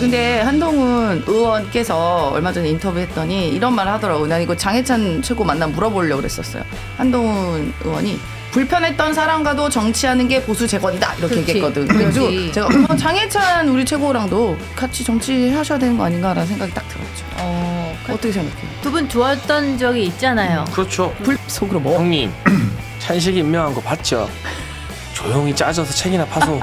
근데 한동훈 의원께서 얼마 전에 인터뷰했더니 이런 말을 하더라고요. 난 이거 장해찬 최고 만나 물어보려고 그랬었어요. 한동훈 의원이 불편했던 사람과도 정치하는 게 보수 재건이다 이렇게 그렇지. 얘기했거든. 그래서 제가 장해찬 우리 최고랑도 같이 정치하셔야 되는 거 아닌가라는 생각이 딱 들었죠. 어떻게 생각해요? 두 분 좋았던 적이 있잖아요. 그렇죠. 속으로 뭐? 형님 찬식이 임명한 거 봤죠? 조용히 짜져서 책이나 파소.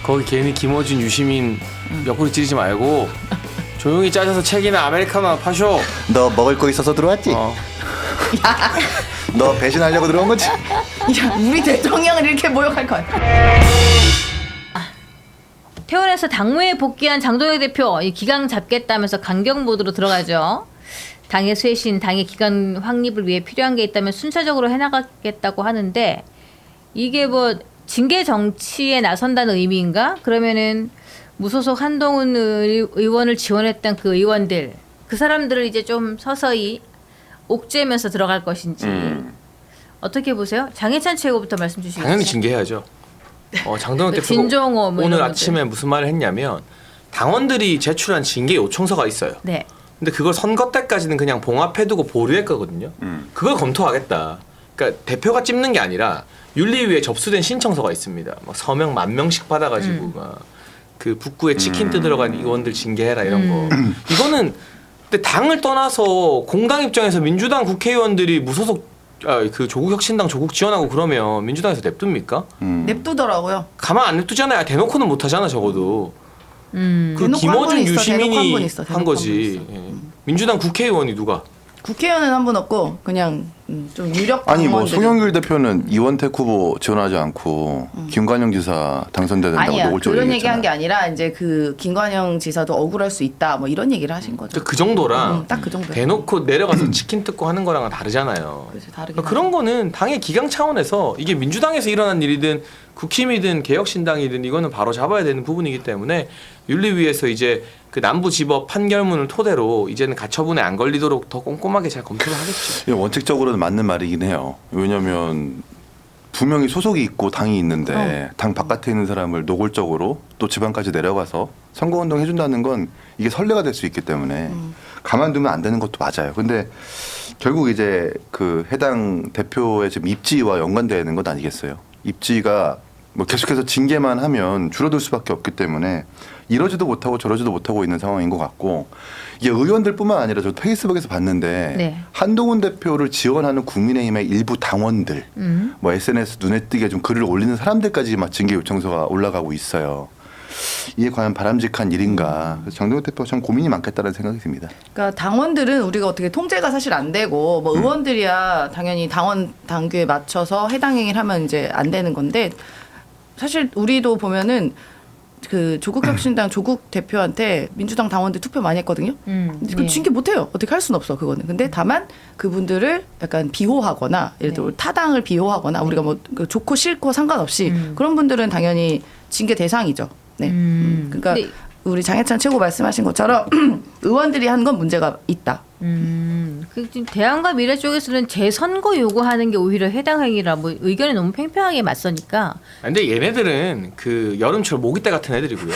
거기 괜히 김어준, 유시민 옆구리 찌르지 말고 조용히 짜져서 책이나 아메리카노 파쇼. 너 먹을 거 있어서 들어왔지? 너 배신하려고 들어온 거지? 야, 우리 대통령을 이렇게 모욕할 거야. 퇴원해서 당무에 복귀한 장동혁 대표 이 기강 잡겠다면서 강경 모드로 들어가죠. 당의 쇄신, 당의 기강 확립을 위해 필요한 게 있다면 순차적으로 해나가겠다고 하는데 이게 뭐 징계 정치에 나선다는 의미인가? 그러면은 무소속 한동훈 의원을 지원했던 그 의원들 그 사람들을 이제 좀 서서히 옥죄면서 들어갈 것인지 어떻게 보세요? 장해찬 최고부터 말씀 주시겠어요? 당연히 징계해야죠. 장동혁 대표가 진종호 뭐 오늘 이런 아침에 무슨 말을 했냐면 당원들이 제출한 징계 요청서가 있어요. 네. 근데 그걸 선거 때까지는 그냥 봉합해두고 보류했거든요. 그걸 검토하겠다. 그러니까 대표가 찝는 게 아니라 윤리위에 접수된 신청서가 있습니다. 막 서명 10,000명씩 받아가지고 막 그 북구에 치킨 뜯으러 간 의원들 징계해라 이런 거. 이거는 근데 당을 떠나서 공당 입장에서 민주당 국회의원들이 무소속 그 조국혁신당 조국 지원하고 그러면 민주당에서 냅둡니까? 냅두더라고요. 가만 안 냅두잖아요. 대놓고는 못하잖아 적어도. 그 대놓고 한 번 김어준, 있어, 유시민이 대놓고 한번 있어, 한 대놓고 거지. 한번 있어. 예. 민주당 국회의원이 누가? 국회의원은 한 분 없고 그냥 좀 유력 아니 뭐 당원들이. 송영길 대표는 이원택 후보 지원하지 않고 김관영 지사 당선돼야 된다고 아니야 노골적으로 그런 얘기한 얘기했잖아. 게 아니라 이제 그 김관영 지사도 억울할 수 있다 뭐 이런 얘기를 하신 거죠. 그 정도랑 딱 그 정도. 대놓고 내려가서 치킨 뜯고 하는 거랑은 다르잖아요. 그래서 다르긴 그러니까 그런 거는 당의 기강 차원에서 이게 민주당에서 일어난 일이든 국힘이든 개혁신당이든 이거는 바로 잡아야 되는 부분이기 때문에 윤리위에서 이제 그 남부지법 판결문을 토대로 이제는 가처분에 안 걸리도록 더 꼼꼼하게 잘 검토를 하겠죠. 원칙적으로는 맞는 말이긴 해요. 왜냐하면 분명히 소속이 있고 당이 있는데 당 바깥에 있는 사람을 노골적으로 또 지방까지 내려가서 선거운동 해준다는 건 이게 선례가 될 수 있기 때문에 가만두면 안 되는 것도 맞아요. 근데 결국 이제 그 해당 대표의 지금 입지와 연관되는 것 아니겠어요? 입지가 뭐 계속해서 징계만 하면 줄어들 수밖에 없기 때문에 이러지도 못하고 저러지도 못하고 있는 상황인 것 같고 이게 의원들뿐만 아니라 저 페이스북에서 봤는데 네. 한동훈 대표를 지원하는 국민의힘의 일부 당원들 뭐 SNS 눈에 띄게 좀 글을 올리는 사람들까지 막 징계 요청서가 올라가고 있어요. 이게 과연 바람직한 일인가? 그래서 장동혁 대표가 참 고민이 많겠다는 생각이 듭니다. 그러니까 당원들은 우리가 어떻게 통제가 사실 안 되고 뭐 의원들이야 당연히 당원 당규에 맞춰서 해당 행위를 하면 이제 안 되는 건데 사실 우리도 보면은 그 조국혁신당 조국 대표한테 민주당 당원들 투표 많이 했거든요. 그 징계 못해요. 어떻게 할 수는 없어 그거는. 근데 다만 그분들을 약간 비호하거나 예를 들어 타당을 비호하거나 우리가 뭐 좋고 싫고 상관없이 그런 분들은 당연히 징계 대상이죠. 네. 그러니까 근데 우리 장해찬 최고 말씀하신 것처럼 의원들이 한 건 문제가 있다. 그 지금 대안과 미래 쪽에서는 재선거 요구하는 게 오히려 해당 행위라 뭐 의견이 너무 팽팽하게 맞서니까. 근데 얘네들은 그 여름철 모기떼 같은 애들이고요.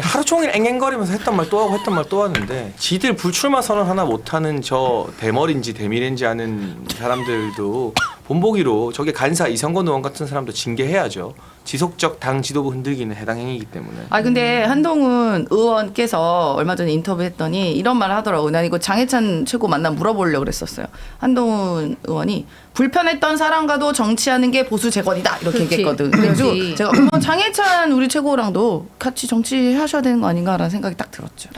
하루 종일 앵앵거리면서 했던 말 또 하고 했던 말 또 하는데 지들 불출마 선언 하나 못하는 저 대머리인지 대미래인지 아는 사람들도 본보기로 저게 간사 이성건 의원 같은 사람도 징계해야죠. 지속적 당 지도부 흔들기는 해당 행위이기 때문에. 아 근데 한동훈 의원께서 얼마 전에 인터뷰했더니 이런 말을 하더라고요. 난 이거 장해찬 최고 만나 물어보려고 그랬었어요. 한동훈 의원이 불편했던 사람과도 정치하는 게 보수 재건이다 이렇게 그렇지. 얘기했거든. 그래서 그렇지. 제가 장해찬 우리 최고랑도 같이 정치하셔야 되는 거 아닌가라는 생각이 딱 들었죠.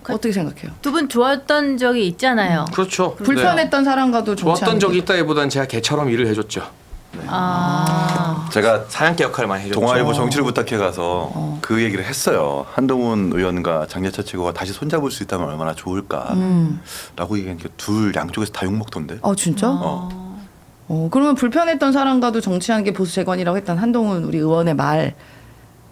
어떻게 생각해요? 두 분 좋았던 적이 있잖아요. 그렇죠. 불편했던 사람과도 정치하는 좋았던 적이 게. 있다기보다는 제가 개처럼 일을 해줬죠. 제가 사양개 역할을 많이 해줬죠. 동아일보 정치를 부탁해 가서 그 얘기를 했어요. 한동훈 의원과 장예찬 최고가 다시 손잡을 수 있다면 얼마나 좋을까라고 얘기하니까 둘 양쪽에서 다 욕먹던데. 진짜? 그러면 불편했던 사람과도 정치하는 게 보수 재건이라고 했던 한동훈 우리 의원의 말.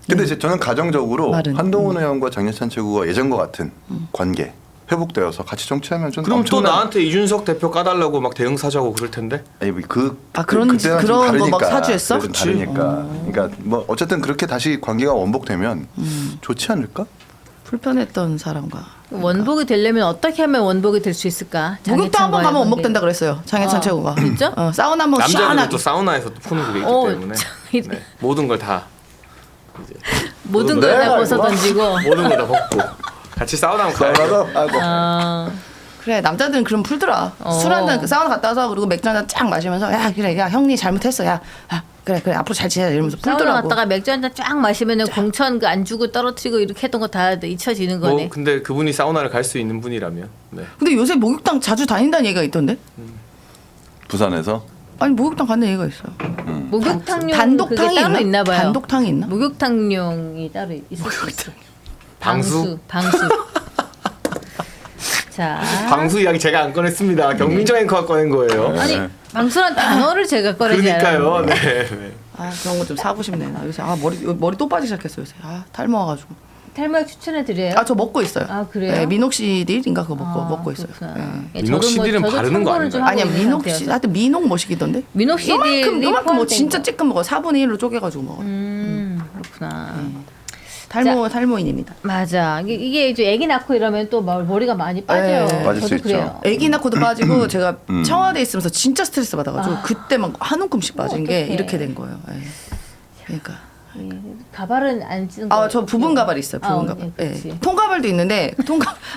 근데 이제 저는 가정적으로 말은. 한동훈 의원과 장예찬 최고가 예전과 같은 관계, 회복되어서 같이 정치하면 좀 그럼 또 엄청난- 나한테 이준석 대표 까달라고 막 대응 사주하고 그럴 텐데. 아니 그런 그때랑 좀 그런 거 막 다르니까. 사주했어? 좀 다르니까. 그러니까 뭐 어쨌든 그렇게 다시 관계가 원복되면 좋지 않을까? 불편했던 사람과 원복이 되려면 어떻게 하면 원복이 될 수 있을까? 목욕탕 한번 가면 장애찬과의 원복 관계. 된다 그랬어요. 장해찬 최고가. 진짜? 사우나 한번 남자들은 시원하게. 또 사우나에서 또 푸는 그게 있기 어, 때문에 참, 네. 모든 걸 다 모든 네, 걸 다 뭐. 벗어 던지고. 모든 걸 다 벗고 같이 사우나 한번 가야 돼. 아이고. 아, 그래 남자들은 그럼 풀더라. 술 한잔 사우나 갔다 와서 그리고 맥주 한잔 쫙 마시면서 야 그래 야 형님 잘못했어 야 그래 앞으로 잘 지내자 이러면서 사우나 풀더라고. 갔다가 맥주 한 잔 쫙 마시면은 공천 그 안 주고 떨어뜨리고 이렇게 했던 거 다 잊혀지는 거네. 뭐 근데 그분이 사우나를 갈 수 있는 분이라면 네. 근데 요새 목욕탕 자주 다닌다는 얘기가 있던데? 부산에서 아니 목욕탕 가는 얘기가 있어요. 목욕탕용 단독탕이 그게 따로 있나? 있나 봐요. 단독탕이 있나? 목욕탕용이 따로 있을 수 있어. 방수? 방수. 자, 방수 이야기 제가 안 꺼냈습니다. 경민정 앵커가 꺼낸 거예요. 아니 방수란 단어를 제가 꺼내지 않아요. 그러니까요. 네. 네. 아 그런 거 좀 사고 싶네. 나 요새 머리 또 빠지기 시작했어 요새. 탈모 와가지고. 탈모약 추천해 드려요. 저 먹고 있어요. 아, 그래요? 네, 미녹시딜인가 그거 아, 먹고 있어요. 그렇구나. 네. 예, 미녹시딜은 저도 바르는 거 참고를 좀 아닌가요? 하고 아니야 있는 미녹시 상태여서. 하여튼 미녹 뭐시기던데? 미녹시딜이 요만큼 뭐 포함된 진짜 거. 찌끔 먹어 4분의 1로 쪼개가지고 먹어. 그렇구나. 탈모인입니다. 맞아. 이게 이제 아기 낳고 이러면 또 머리가 많이 빠져요. 네. 빠질 수 저도 있죠. 그래요. 아기 낳고도 빠지고 제가 청와대에 있으면서 진짜 스트레스 받아가지고 그때 막 한 움큼씩 빠진 게 어떡해. 이렇게 된 거예요. 예. 그러니까. 가발은 안 쓰는 거. 저 부분 가발 있어요. 부분 가발. 예, 예. 그치. 통가발도 있는데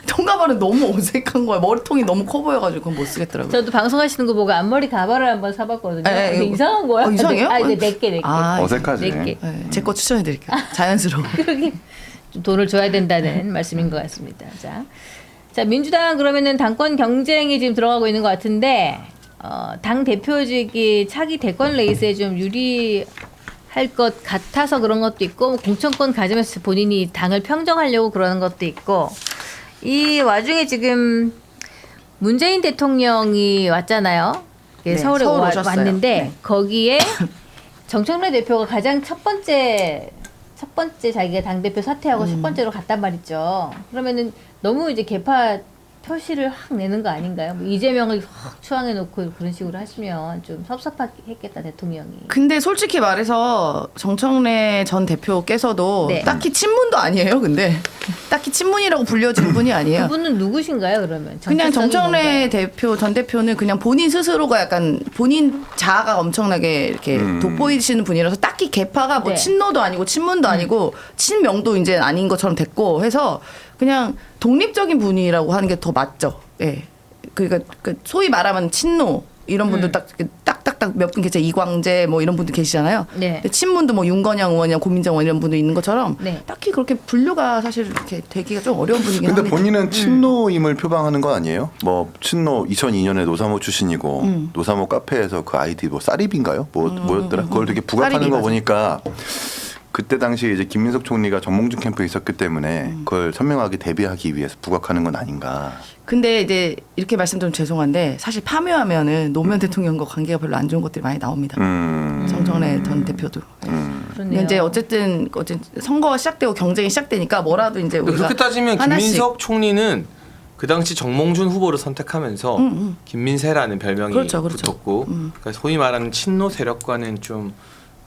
통가발은 너무 어색한 거야. 머리통이 너무 커 보여가지고 그건 못 쓰겠더라고요. 저도 방송하시는 거 보고 앞머리 가발을 한번 사봤거든요. 예, 근데 이거- 이상한 거야. 이상해요? 이제 네 개. 어색하지. 네 개. 제 거 추천해드릴게요. 자연스러워. 좀 돈을 줘야 된다는 말씀인 것 같습니다. 자 민주당 그러면은 당권 경쟁이 지금 들어가고 있는 것 같은데 당 대표직이 차기 대권 레이스에 좀 유리할 것 같아서 그런 것도 있고 공천권 가지면서 본인이 당을 평정하려고 그러는 것도 있고 이 와중에 지금 문재인 대통령이 왔잖아요. 네, 서울에 서울 오셨어요. 왔는데 네. 거기에 정청래 대표가 가장 첫 번째 자기가 당대표 사퇴하고 첫 번째로 갔단 말이죠. 그러면은 너무 이제 개파 표시를 확 내는 거 아닌가요? 뭐 이재명을 확 추앙해 놓고 그런 식으로 하시면 좀 섭섭했겠다 대통령이. 근데 솔직히 말해서 정청래 전 대표께서도 네. 딱히 친문도 아니에요. 근데 딱히 친문이라고 불려진 분이 아니에요. 그분은 누구신가요, 그러면? 그냥 정체성이 정청래 대표 전 대표는 그냥 본인 스스로가 약간 본인 자아가 엄청나게 이렇게 돋보이시는 분이라서 딱히 개파가 뭐 네. 친노도 아니고 친문도 아니고 친명도 이제 아닌 것처럼 됐고 해서 그냥 독립적인 분이라고 하는 게 더 맞죠. 예. 그러니까 그 소위 말하면 친노 이런 분들 딱딱딱 몇 분 계세요. 이광재 뭐 이런 분들 계시잖아요. 네. 근데 친문도 뭐 윤건영 의원이나 고민정 의원 이런 분들 있는 것처럼 네. 딱히 그렇게 분류가 사실 이렇게 되기가 좀 어려운 분이긴 근데 합니다. 본인은 친노임을 표방하는 거 아니에요? 뭐 친노 2002년에 노사모 출신이고 노사모 카페에서 그 아이디 뭐 쌀입인가요? 뭐였더라? 그걸 되게 부각하는 쌀입이 거 맞아. 보니까 그때 당시 이제 김민석 총리가 정몽준 캠프에 있었기 때문에 그걸 선명하게 대비하기 위해서 부각하는 건 아닌가. 근데 이제 이렇게 말씀드리면 죄송한데 사실 파묘하면은 노무현 대통령과 관계가 별로 안 좋은 것들이 많이 나옵니다. 정청래 전 대표도. 그러네요. 근데 이제 어쨌든 선거가 시작되고 경쟁이 시작되니까 뭐라도 이제 근데 우리가 그렇게 따지면 하나씩 김민석 총리는 그 당시 정몽준 후보를 선택하면서 김민세라는 별명이 그렇죠. 붙었고 그러니까 소위 말하는 친노 세력과는 좀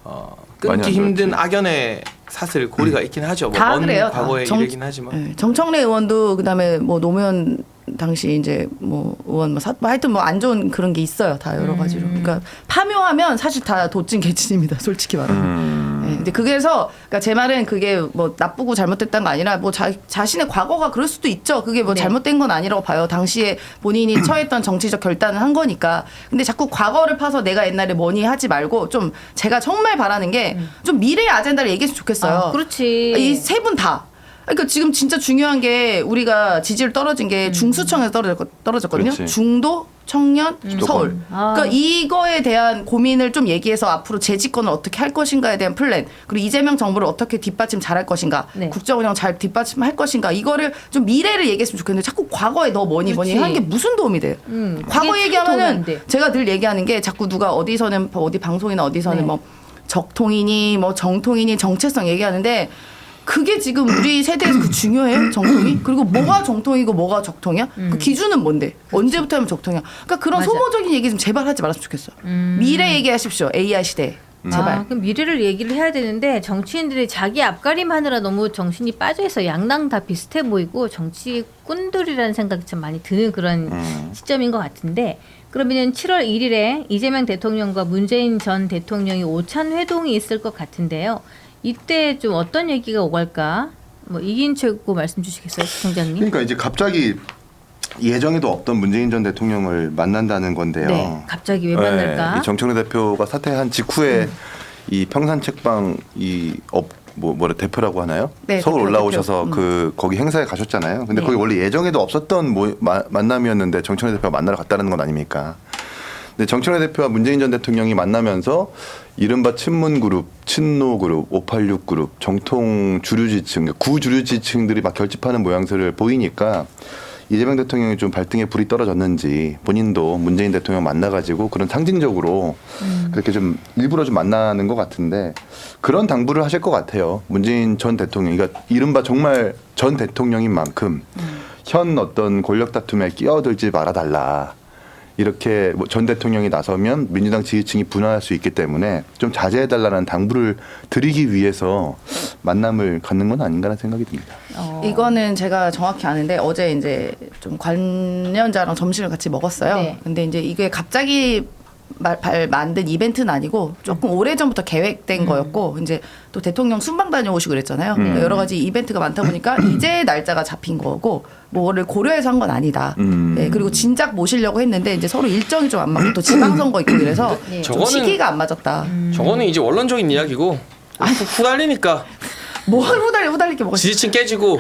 많이 끊기 안 힘든 좋았지. 악연의 사슬 고리가 있긴 하죠. 다 먼 그래요. 다. 과거의 일이긴 하지만. 예, 정청래 의원도 그다음에 뭐 노무현 당시 이제 뭐 의원 뭐 하여튼 뭐 안 좋은 그런 게 있어요. 다 여러 가지로. 그러니까 파묘하면 사실 다 도찐 개찐입니다. 솔직히 말하면. 예, 근데 그래서 그러니까 제 말은 그게 뭐 나쁘고 잘못됐다는 거 아니라 뭐 자신의 과거가 그럴 수도 있죠. 그게 뭐 네. 잘못된 건 아니라고 봐요. 당시에 본인이 처했던 정치적 결단을 한 거니까. 근데 자꾸 과거를 파서 내가 옛날에 뭐니 하지 말고 좀 제가 정말 바라는 게 좀 미래의 아젠다를 얘기했으면 좋겠어요. 그렇지. 이 세 분 다. 그러니까 지금 진짜 중요한 게 우리가 지지율 떨어진 게 중수청에서 떨어졌거든요. 그렇지. 중도, 청년, 서울. 아. 그러니까 이거에 대한 고민을 좀 얘기해서 앞으로 재집권을 어떻게 할 것인가에 대한 플랜, 그리고 이재명 정부를 어떻게 뒷받침 잘할 것인가, 네. 국정 운영 잘 뒷받침할 것인가, 이거를 좀 미래를 얘기했으면 좋겠는데 자꾸 과거에 너 뭐니 그렇지. 하는 게 무슨 도움이 돼요? 과거 그게 참 도움이 얘기하면은 안 돼. 제가 늘 얘기하는 게 자꾸 누가 어디서는 어디 방송이나 어디서는 네. 뭐 적통이니 뭐 정통이니 정체성 얘기하는데 그게 지금 우리 세대에서 그 중요해요? 정통이? 그리고 뭐가 정통이고 뭐가 적통이야? 그 기준은 뭔데? 언제부터 하면 적통이야? 그러니까 그런 맞아. 소모적인 얘기 좀 제발 하지 말았으면 좋겠어. 미래 얘기하십시오. AI 시대. 제발. 아, 그럼 미래를 얘기를 해야 되는데 정치인들이 자기 앞가림 하느라 너무 정신이 빠져있어. 양당 다 비슷해 보이고 정치꾼들이라는 생각이 참 많이 드는 그런 시점인 것 같은데, 그러면 7월 1일에 이재명 대통령과 문재인 전 대통령이 오찬 회동이 있을 것 같은데요. 이때 좀 어떤 얘기가 오갈까? 뭐 이긴철 후보 말씀 주시겠어요, 시청자님? 그러니까 이제 갑자기 예정에도 없던 문재인 전 대통령을 만난다는 건데요. 네, 갑자기 왜 만날까? 이 정청래 대표가 사퇴한 직후에 이 평산 책방 뭐라 대표라고 하나요? 네, 서울 대표, 올라오셔서 대표. 거기 행사에 가셨잖아요. 근데 네. 거기 원래 예정에도 없었던 만남이었는데 정청래 대표가 만나러 갔다는 건 아닙니까? 근데 정청래 대표와 문재인 전 대통령이 만나면서 이른바 친문그룹, 친노그룹, 586그룹, 정통 주류지층, 구주류지층들이 막 결집하는 모양새를 보이니까 이재명 대통령이 좀 발등에 불이 떨어졌는지 본인도 문재인 대통령 만나가지고 그런 상징적으로 그렇게 좀 일부러 좀 만나는 것 같은데, 그런 당부를 하실 것 같아요. 문재인 전 대통령, 그러니까 이른바 정말 전 대통령인 만큼 현 어떤 권력 다툼에 끼어들지 말아달라. 이렇게 전 대통령이 나서면 민주당 지지층이 분화할 수 있기 때문에 좀 자제해달라는 당부를 드리기 위해서 만남을 갖는 건 아닌가라는 생각이 듭니다. 이거는 제가 정확히 아는데 어제 이제 좀 관련자랑 점심을 같이 먹었어요. 네. 근데 이제 이게 갑자기 만든 이벤트는 아니고 조금 오래전부터 계획된 거였고, 이제 또 대통령 순방 다녀오시고 그랬잖아요. 그러니까 여러 가지 이벤트가 많다 보니까 이제 날짜가 잡힌 거고 뭐를 고려해서 한 건 아니다. 네, 그리고 진작 모시려고 했는데 이제 서로 일정이 좀 안 맞고 또 지방선거 있고 이래서 네. 좀 시기가 안 맞았다. 저거는 이제 원론적인 이야기고 후달리니까 뭘 후달릴 게 뭐가 있어. 지지층 깨지고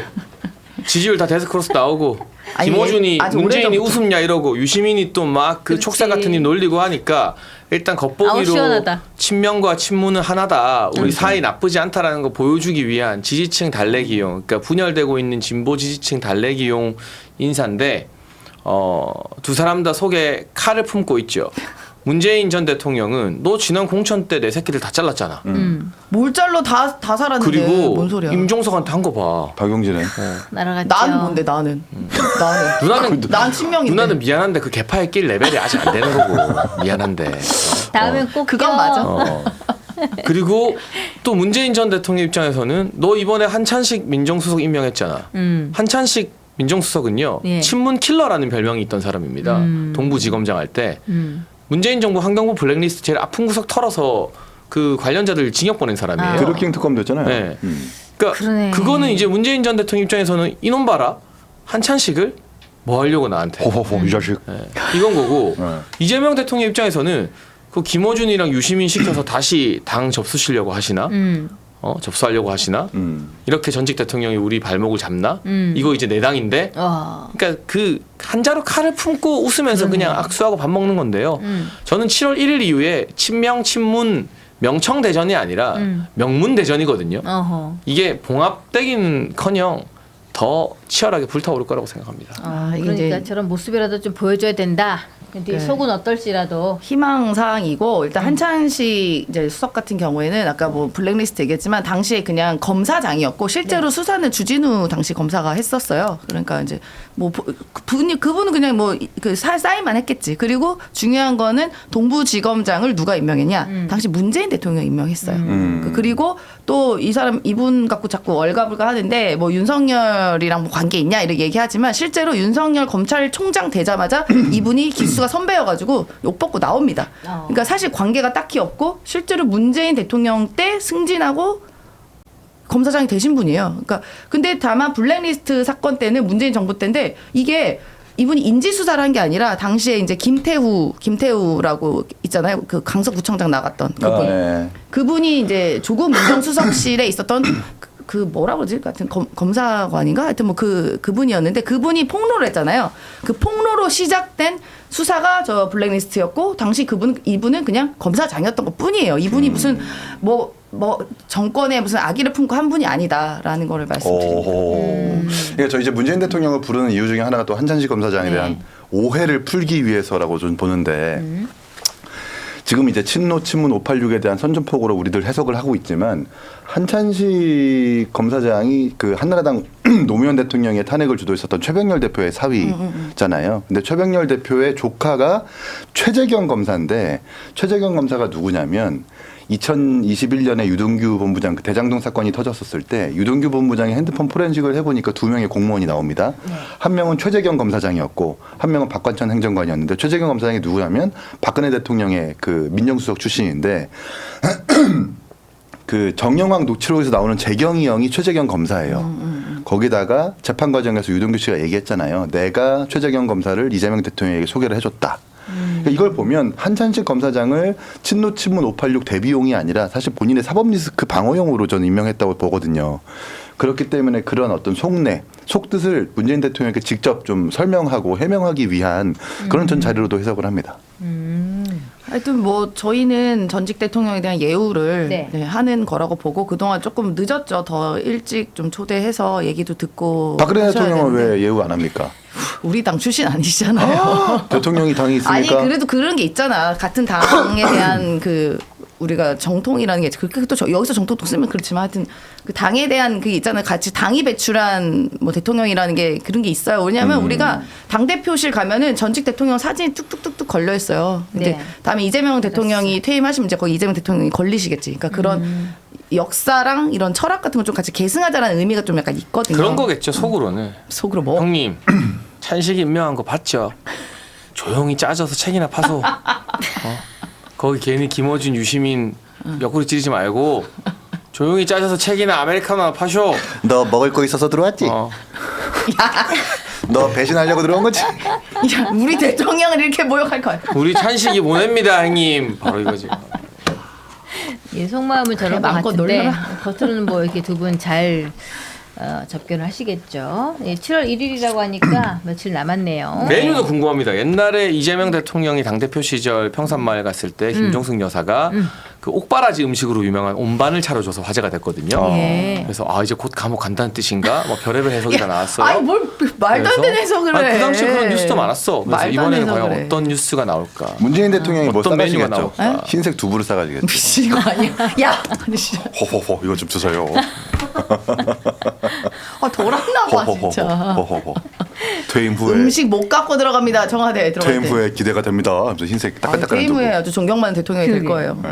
지지율 다 데스크로스 나오고 아니, 김어준이 아주 문재인이 오래전부터. 웃음냐 이러고 유시민이 또 막 그 그렇지. 촉사 같은 일 놀리고 하니까 일단 아우, 겉보기로 시원하다. 친명과 친문은 하나다. 우리 사이 나쁘지 않다라는 거 보여주기 위한 지지층 달래기용, 그러니까 분열되고 있는 진보 지지층 달래기용 인사인데 두 사람 다 속에 칼을 품고 있죠. 문재인 전 대통령은 너 지난 공천 때 내 새끼들 다 잘랐잖아. 뭘 잘로 다 살았는데 그리고 뭔 소리야. 임종석한테 한 거 봐. 박용진은 날아갔죠. 나는 뭔데 나는. 난 친명인데. 누나는 미안한데 그 개파에 낄 레벨이 아직 안 되는 거고 미안한데. 다음엔 꼭 그건 껴. 맞아. 그리고 또 문재인 전 대통령 입장에서는 너 이번에 한찬식 민정수석 임명했잖아. 한찬식 민정수석은요, 예. 친문 킬러라는 별명이 있던 사람입니다. 동부지검장 할 때 문재인 정부 환경부 블랙리스트 제일 아픈 구석 털어서 그 관련자들 징역 보낸 사람이에요. 드루킹 특검 됐잖아요. 네. 그러니까 그러네. 그거는 이제 문재인 전 대통령 입장에서는 이놈 봐라, 한찬식을 뭐 하려고 나한테 호호호 이 자식. 네. 이건 거고 네. 이재명 대통령 입장에서는 그 김어준이랑 유시민 시켜서 다시 당 접수시려고 하시나? 접수하려고 하시나? 이렇게 전직 대통령이 우리 발목을 잡나? 이거 이제 내 당인데. 그러니까 그 한자로 칼을 품고 웃으면서 그냥 악수하고 밥 먹는 건데요. 저는 7월 1일 이후에 친명 친문 명청 대전이 아니라 명문 대전이거든요. 어허. 이게 봉합되기는커녕 더 치열하게 불타오를 거라고 생각합니다. 이게 그러니까 이제 저런 모습이라도 좀 보여줘야 된다. 근데 네. 속은 어떨지라도. 희망사항이고, 일단 한찬식 이제 수석 같은 경우에는 아까 뭐 블랙리스트 얘기했지만 당시에 그냥 검사장이었고 실제로 수사는 주진우 당시 검사가 했었어요. 그러니까 이제 뭐 그분은 그냥 뭐 그 사인만 했겠지. 그리고 중요한 거는 동부지검장을 누가 임명했냐? 당시 문재인 대통령 임명했어요. 그리고 또 이분 갖고 자꾸 얼가불가 하는데 뭐 윤석열이랑 뭐 관계 있냐 이렇게 얘기하지만 실제로 윤석열 검찰총장 되자마자 이분이 기수가 선배여가지고 욕 먹고 나옵니다. 그러니까 사실 관계가 딱히 없고 실제로 문재인 대통령 때 승진하고 검사장이 되신 분이에요. 그러니까 근데 다만 블랙리스트 사건 때는 문재인 정부 때인데 이게 이분이 인지 수사를 한 게 아니라 당시에 이제 김태우라고 있잖아요. 그 강서구청장 나갔던 그분. 네. 그분이 이제 조국 민정수석실에 있었던 그 뭐라 그러지? 같은 검사관인가? 하여튼 뭐 그분이었는데 그분이 폭로를 했잖아요. 그 폭로로 시작된 수사가 저 블랙리스트였고 당시 이분은 그냥 검사장이었던 것 뿐이에요. 이분이 무슨 뭐 정권에 무슨 악의를 품고 한 분이 아니다라는 거를 말씀드립니다. 그러니까 저 이제 문재인 대통령을 부르는 이유 중에 하나가 또 한찬식 검사장에 대한 오해를 풀기 위해서라고 좀 보는데 지금 이제 친노 친문 586에 대한 선전포고로 우리들 해석을 하고 있지만 한찬식 검사장이 그 한나라당 노무현 대통령의 탄핵을 주도했었던 최병렬 대표의 사위잖아요. 근데 최병렬 대표의 조카가 최재경 검사인데 최재경 검사가 누구냐면 2021년에 유동규 본부장 그 대장동 사건이 터졌었을 때 유동규 본부장이 핸드폰 포렌식을 해보니까 2명의 공무원이 나옵니다. 한 명은 최재경 검사장이었고 한 명은 박관천 행정관이었는데 최재경 검사장이 누구냐면 박근혜 대통령의 그 민정수석 출신인데 그 정영학 녹취록에서 나오는 재경이 형이 최재경 검사예요. 거기다가 재판 과정에서 유동규 씨가 얘기했잖아요. 내가 최재경 검사를 이재명 대통령에게 소개를 해줬다. 그러니까 이걸 보면 한찬식 검사장을 친노 친문 586 대비용이 아니라 사실 본인의 사법 리스크 방어용으로 저는 임명했다고 보거든요. 그렇기 때문에 그런 어떤 속내, 속뜻을 문재인 대통령에게 직접 좀 설명하고 해명하기 위한 그런 전 자료로도 해석을 합니다. 하여튼 뭐 저희는 전직 대통령에 대한 예우를 네. 네, 하는 거라고 보고 그동안 조금 늦었죠. 더 일찍 좀 초대해서 얘기도 듣고 박근혜 하셔야 대통령은 되는데. 왜 예우 안 합니까? 우리 당 출신 아니시잖아요. 대통령이 당이 있으니까. 아니 그래도 그런 게 있잖아. 같은 당에 대한 그 우리가 정통이라는 게 그렇게 또 여기서 정통 쓰면 그렇지만 하여튼 그 당에 대한 그게 있잖아요. 같이 당이 배출한 뭐 대통령이라는 게 그런 게 있어요. 왜냐하면 우리가 당 대표실 가면은 전직 대통령 사진이 뚝뚝뚝뚝 걸려 있어요. 근데 네. 다음에 이재명 대통령이 퇴임하시면 이제 거기 이재명 대통령이 걸리시겠지. 그러니까 그런 역사랑 이런 철학 같은 걸 좀 같이 계승하자라는 의미가 좀 약간 있거든요. 그런 거겠죠 속으로는. 속으로 뭐? 형님 찬식이 임명한 거 봤죠? 조용히 짜져서 책이나 파소. 거기 괜히 김어준 유시민 옆구리 찌르지 말고 조용히 짜져서 책이나 아메리카노나 파쇼. 너 먹을 거 있어서 들어왔지? 너 배신하려고 들어온 거지? 야, 우리 대통령을 이렇게 모욕할 거야. 우리 찬식이 보냅니다 형님. 바로 이거지. 예, 속마음은 저런 것 마음껏 같은데 놀려라. 겉으로는 뭐 이렇게 두 분 잘 접견을 하시겠죠. 예, 7월 1일이라고 하니까 며칠 남았네요. 메뉴도 궁금합니다. 옛날에 이재명 대통령이 당대표 시절 평산마을 갔을 때 김종숙 여사가 그 옥바라지 음식으로 유명한 온반을 차려줘서 화제가 됐거든요. 예. 그래서 아 이제 곧 감옥 간다는 뜻인가? 뭐 별의별 해석이 다 나왔어요. 아니 뭘 말도 안 그래서- 되는 해석을 해. 아니, 그 당시에 그런 뉴스도 많았어. 그래서 말도 안 이번에는 되는 과연 해석을 해. 어떤 뉴스가 나올까? 문재인 대통령이 뭐 어떤 메뉴가 싸가지겠죠? 나올까? 흰색 두부를 싸가지겠죠? 미친 거 아니야? 야, 아니, 진짜. 호호호 이거 좀 주세요. 아, 돌았나 봐 진짜. 호호호. 퇴임 후에 음식 못 갖고 들어갑니다. 청와대에 들어갈 퇴임 때. 후에 기대가 됩니다. 하면서 흰색 아, 따끈따끈한 퇴임 두부. 후에 아주 존경받는 대통령이 될 그러게. 거예요. 네.